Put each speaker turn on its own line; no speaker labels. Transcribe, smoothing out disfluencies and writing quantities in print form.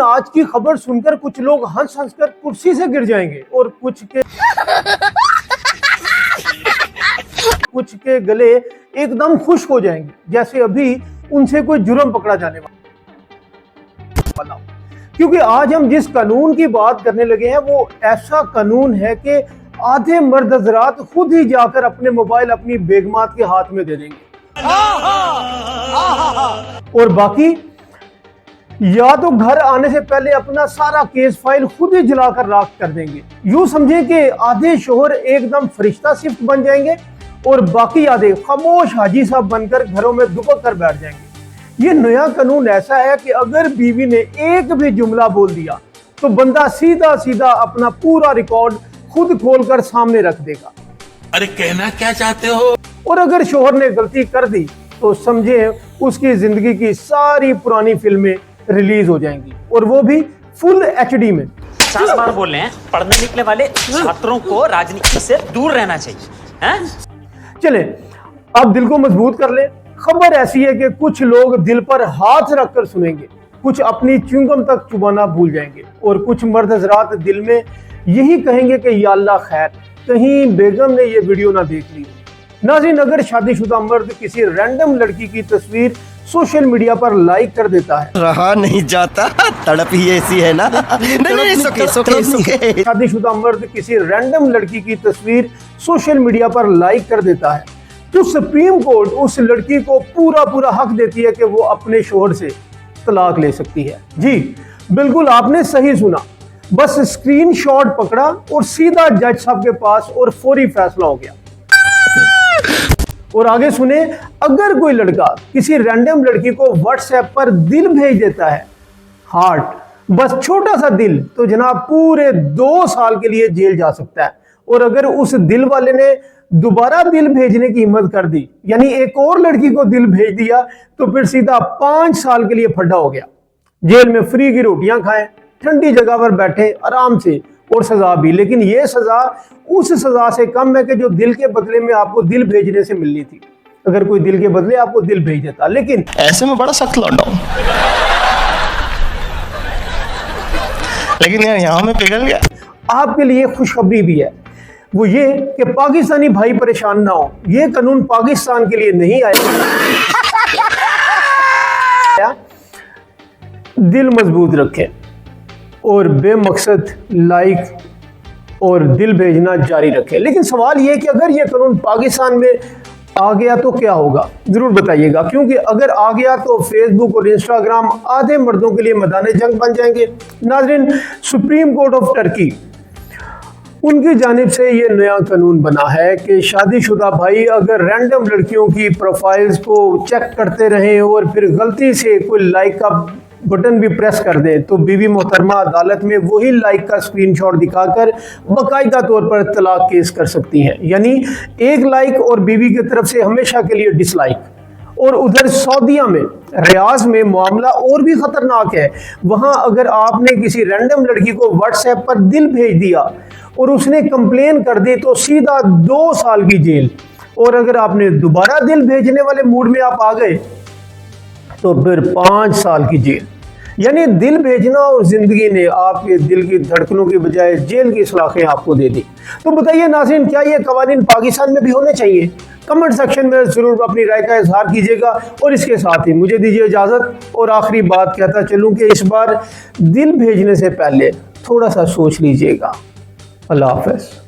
आज की खबर सुनकर कुछ लोग हंस हंसकर कुर्सी से गिर जाएंगे और कुछ के गले एकदम खुश्क हो जाएंगे, जैसे अभी उनसे कोई जुर्म पकड़ा जाने वाला हो। क्योंकि आज हम जिस कानून की बात करने लगे हैं वो ऐसा कानून है कि आधे मर्द हजरात खुद ही जाकर अपने मोबाइल अपनी बेगमात के हाथ में दे देंगे और बाकी या तो घर आने से पहले अपना सारा केस फाइल खुद ही जलाकर राख कर देंगे। यूं समझे कि आधे शोहर एकदम फरिश्ता सिफ्त बन जाएंगे और बाकी आधे खामोश हाजी साहब बनकर घरों में दुबक कर बैठ जाएंगे। ये नया कानून ऐसा है कि अगर बीवी ने एक भी जुमला बोल दिया तो बंदा सीधा सीधा अपना पूरा रिकॉर्ड खुद खोलकर सामने रख देगा।
अरे कहना क्या चाहते हो?
और अगर शोहर ने गलती कर दी तो समझे उसकी जिंदगी की सारी पुरानी फिल्में रिलीज हो जाएंगी और वो भी फुल एचडी में।
50 बार बोल रहे हैं, पढ़ने निकले वाले छात्रों को राजनीति से दूर रहना चाहिए हैं?
चले अब दिल को मजबूत कर ले। खबर ऐसी है कि कुछ लोग दिल पर हाथ रखकर सुनेंगे, कुछ अपनी च्युइंगम तक चुबाना भूल जाएंगे और कुछ मर्द हजरात दिल में यही कहेंगे कि या अल्लाह खैर कहीं बेगम ने ये वीडियो ना देख ली। नाज़रीन, अगर शादीशुदा मर्द किसी रैंडम लड़की की तस्वीर सोशल मीडिया पर लाइक कर देता है,
रहा नहीं जाता, तड़प ही ऐसी है ना।
शादीशुदा मर्द किसी रैंडम लड़की की तस्वीर सोशल मीडिया पर लाइक कर देता है तो सुप्रीम कोर्ट उस लड़की को पूरा हक देती है कि वो अपने शोहर से तलाक ले सकती है। जी बिल्कुल आपने सही सुना, बस स्क्रीनशॉट पकड़ा और सीधा जज साहब के पास और फौरी फैसला हो गया। और आगे सुने, अगर कोई लड़का किसी रैंडम लड़की को व्हाट्सएप पर दिल भेज देता है, हार्ट, बस छोटा सा दिल, तो जनाब पूरे 2 साल के लिए जेल जा सकता है। और अगर उस दिल वाले ने दोबारा दिल भेजने की हिम्मत कर दी, यानी एक और लड़की को दिल भेज दिया, तो फिर सीधा 5 साल के लिए फड्डा हो गया। जेल में फ्री की रोटियां खाएं, ठंडी जगह पर बैठे आराम से, और सजा भी, लेकिन ये सजा उस सजा से कम है कि जो दिल के बदले में आपको दिल भेजने से मिलनी थी। अगर कोई दिल के बदले आपको दिल भेज देता, लेकिन
ऐसे में बड़ा सख्त लौंडा हूं, लेकिन यार यहाँ में पिघल गया।
आपके लिए खुशखबरी भी है, वो ये कि पाकिस्तानी भाई परेशान ना हो। ये कानून पाकिस्तान के लिए नहीं आया। दिल मजबूत रखें और बेमकसद लाइक और दिल भेजना जारी रखें। लेकिन सवाल यह कि अगर यह कानून पाकिस्तान में आ गया तो क्या होगा, जरूर बताइएगा, क्योंकि अगर आ गया तो फेसबुक और इंस्टाग्राम आधे मर्दों के लिए मैदान जंग बन जाएंगे। नाज़रीन, सुप्रीम कोर्ट ऑफ टर्की, उनकी जानिब से ये नया कानून बना है कि शादीशुदा भाई अगर रैंडम लड़कियों की प्रोफाइल्स को चेक करते रहें और फिर गलती से कोई लाइक का बटन भी प्रेस कर दें तो बीवी मोहतरमा अदालत में वही लाइक का स्क्रीनशॉट दिखाकर बाकायदा तौर पर तलाक केस कर सकती हैं। यानी एक लाइक और बीवी की तरफ से हमेशा के लिए डिसलाइक। और उधर सऊदीया में, रियाज में मामला और भी खतरनाक है। वहां अगर आपने किसी रैंडम लड़की को व्हाट्सएप पर दिल भेज दिया और उसने कंप्लेन कर दी तो सीधा 2 साल की जेल। और अगर आपने दोबारा दिल भेजने वाले मूड में आप आ गए तो फिर 5 साल की जेल। यानी दिल भेजना और जिंदगी ने आपके दिल की धड़कनों की बजाय जेल की सलाखें आपको दे दी। तो बताइए नाज़रीन, क्या ये कवानीन पाकिस्तान में भी होने चाहिए? कमेंट सेक्शन में जरूर अपनी राय का इजहार कीजिएगा और इसके साथ ही मुझे दीजिए इजाजत। और आखिरी बात कहता चलूं कि इस बार दिल भेजने से पहले थोड़ा सा सोच लीजिएगा। अल्लाह हाफ़िज़।